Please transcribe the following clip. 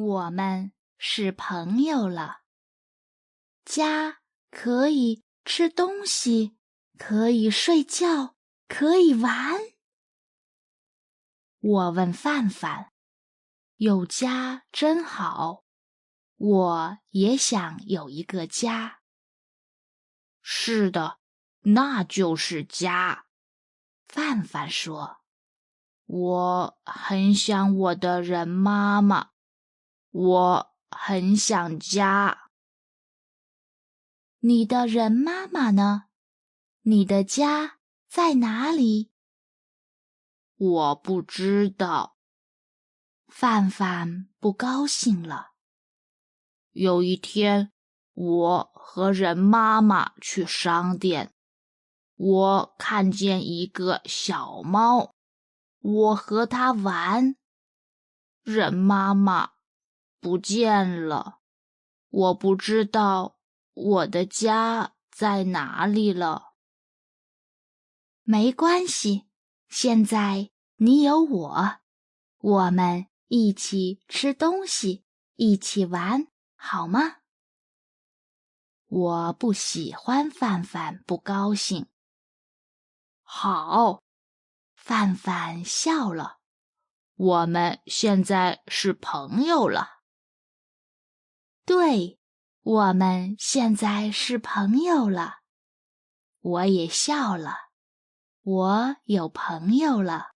我们是朋友了。家可以吃东西，可以睡觉，可以玩。我问范范，有家真好，我也想有一个家。是的，那就是家。范范说，我很想我的人妈妈，我很想家。你的人妈妈呢？你的家在哪里？我不知道。范范不高兴了。有一天，我和人妈妈去商店，我看见一个小猫，我和它玩。人妈妈不见了，我不知道我的家在哪里了。没关系，现在你有我，我们一起吃东西，一起玩，好吗？我不喜欢范范不高兴。好，范范笑了，我们现在是朋友了。对，我们现在是朋友了。我也笑了，我有朋友了。